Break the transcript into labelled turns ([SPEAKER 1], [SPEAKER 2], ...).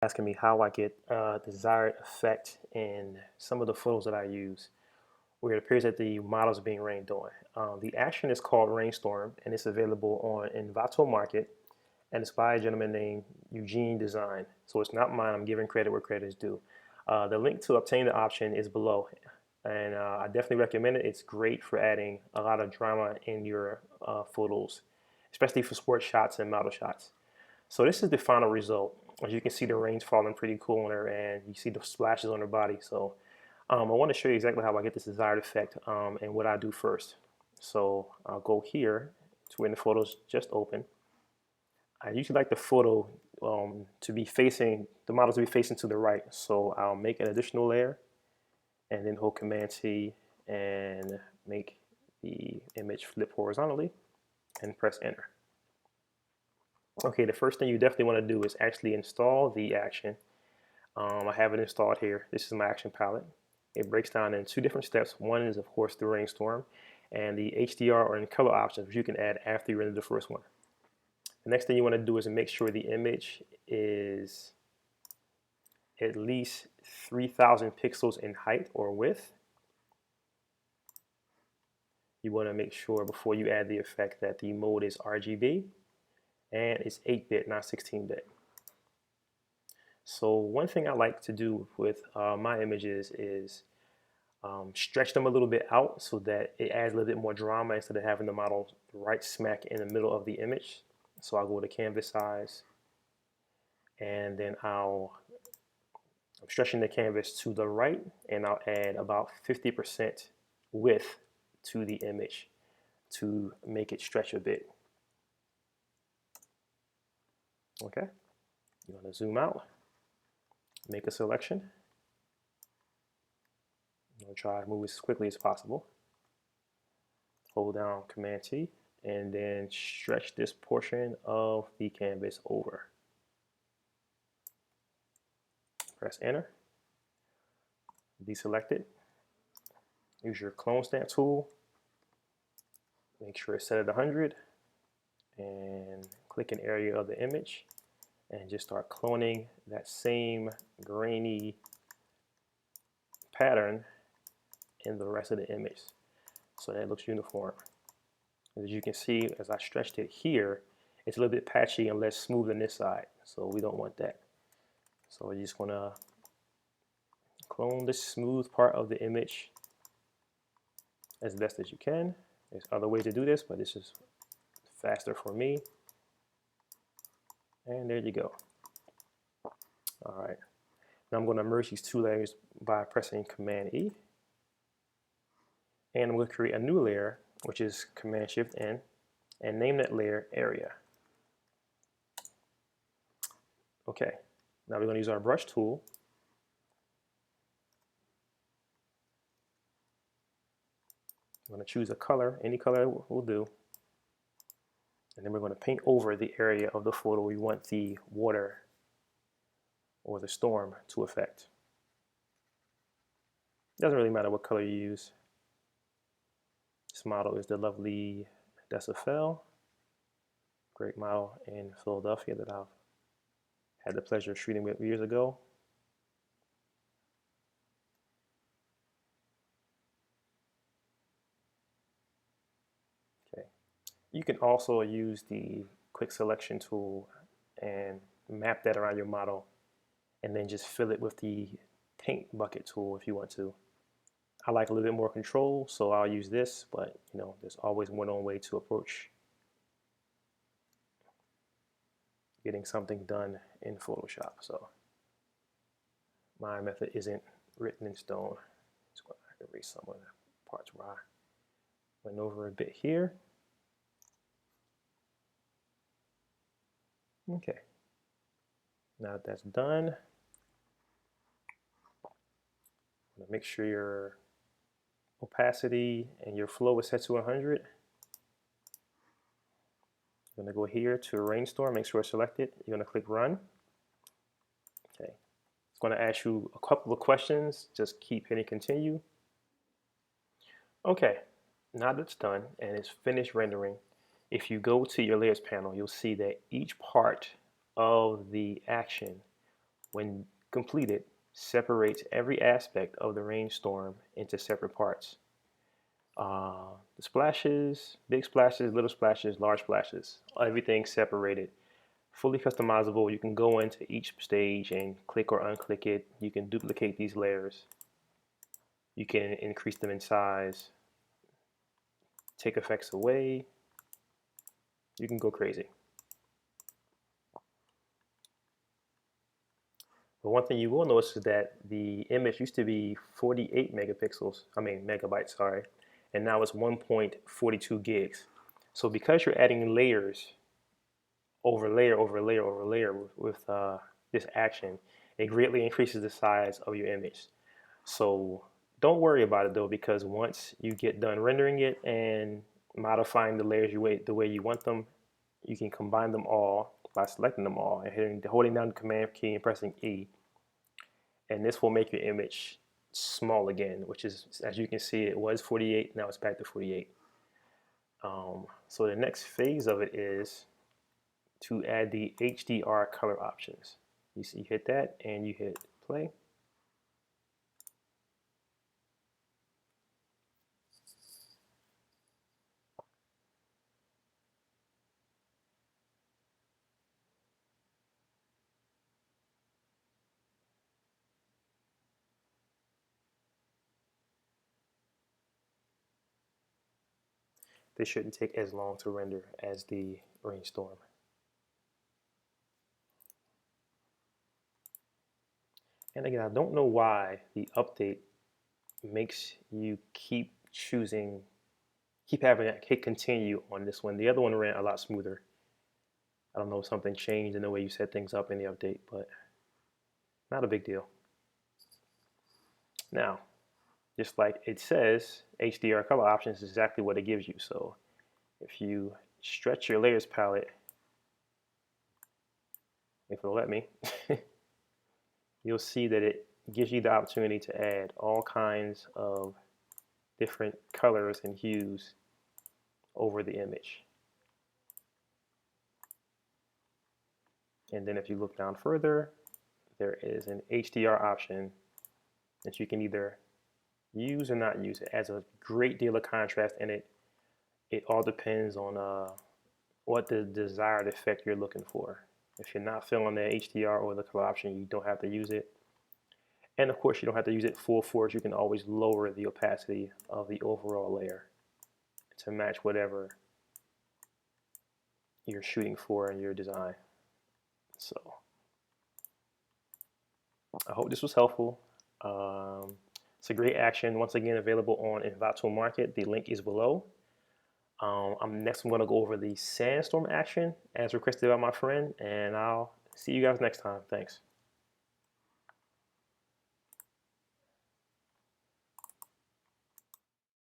[SPEAKER 1] Asking me how I get desired effect in some of the photos that I use where it appears that the model is being rained on. The action is called Rainstorm, and it's available on Envato Market, and it's by a gentleman named Eugene Design. So it's not mine. I'm giving credit where credit is due. The link to obtain the option is below, and I definitely recommend it. It's great for adding a lot of drama in your photos, especially for sports shots and model shots. So this is the final result. As you can see, the rain's falling pretty cool on her, and you see the splashes on her body. So I want to show you exactly how I get this desired effect and what I do first. So I'll go here to when the photo's just open. I usually like the photo to be facing, the model to be facing to the right. So I'll make an additional layer and then hold Command T and make the image flip horizontally and press enter. Okay, the first thing you definitely want to do is actually install the action. I have it installed here. This is my action palette. It breaks down in two different steps. One is, of course, the Rainstorm, and the HDR or in color options, which you can add after you render the first one. The next thing you want to do is make sure the image is at least 3,000 pixels in height or width. You want to make sure before you add the effect that the mode is RGB and it's 8-bit, not 16-bit. So one thing I like to do with my images is stretch them a little bit out so that it adds a little bit more drama instead of having the model right smack in the middle of the image. So I'll go to canvas size, and then I'm stretching the canvas to the right, and I'll add about 50% width to the image to make it stretch a bit. Okay, you want to zoom out, make a selection. I'm going to try to move as quickly as possible. Hold down Command T and then stretch this portion of the canvas over. Press enter. Deselect it. Use your clone stamp tool. Make sure it's set at 100 and click an area of the image and just start cloning that same grainy pattern in the rest of the image so that it looks uniform. As you can see, as I stretched it here, it's a little bit patchy and less smooth on this side, so we don't want that. So you just want to clone the smooth part of the image as best as you can. There's other ways to do this, but this is faster for me. And there you go. All right. Now I'm going to merge these two layers by pressing Command E. And I'm going to create a new layer, which is Command Shift N, and name that layer Area. Okay. Now we're going to use our brush tool. I'm going to choose a color, any color will do. And then we're going to paint over the area of the photo we want the water or the storm to affect. Doesn't really matter what color you use. This model is the lovely Sadiq-el, great model in Philadelphia that I've had the pleasure of shooting with years ago. Okay. You can also use the quick selection tool and map that around your model and then just fill it with the paint bucket tool if you want to. I like a little bit more control, so I'll use this, but you know, there's always more than one way to approach getting something done in Photoshop. So my method isn't written in stone. Just going to erase some of the parts where I went over a bit here. Okay. Now that that's done, make sure your opacity and your flow is set to 100. You're going to go here to Rainstorm, make sure it's selected. You're going to click Run. Okay. It's going to ask you a couple of questions. Just keep hitting Continue. Okay. Now that's done and it's finished rendering, if you go to your Layers panel, you'll see that each part of the action when completed, separates every aspect of the rainstorm into separate parts. The splashes, big splashes, little splashes, large splashes, everything separated. Fully customizable. You can go into each stage and click or unclick it. You can duplicate these layers. You can increase them in size, take effects away. You can go crazy. But one thing you will notice is that the image used to be 48 megapixels, megabytes, sorry, and now it's 1.42 gigs. So because you're adding layers over layer over layer over layer with this action, it greatly increases the size of your image. So don't worry about it though, because once you get done rendering it and modifying the layers the way you want them, you can combine them all by selecting them all and holding down the command key and pressing E. And this will make your image small again, which is, as you can see, it was 48, now it's back to 48. So the next phase of it is to add the HDR color options. You see, you hit that and you hit play. This shouldn't take as long to render as the Rainstorm. And again, I don't know why the update makes you keep having to hit continue on this one. The other one ran a lot smoother. I don't know if something changed in the way you set things up in the update, but not a big deal. Now, just like it says, HDR color options is exactly what it gives you. So if you stretch your layers palette, if it'll let me, you'll see that it gives you the opportunity to add all kinds of different colors and hues over the image. And then if you look down further, there is an HDR option that you can either use or not use. It adds a great deal of contrast in it. It all depends on what the desired effect you're looking for. If you're not feeling the HDR or the color option, you don't have to use it. And of course, you don't have to use it full force. You can always lower the opacity of the overall layer to match whatever you're shooting for in your design. So I hope this was helpful. It's a great action. Once again, available on Envato Market. The link is below. Next, I'm going to go over the Sandstorm action as requested by my friend, and I'll see you guys next time. Thanks.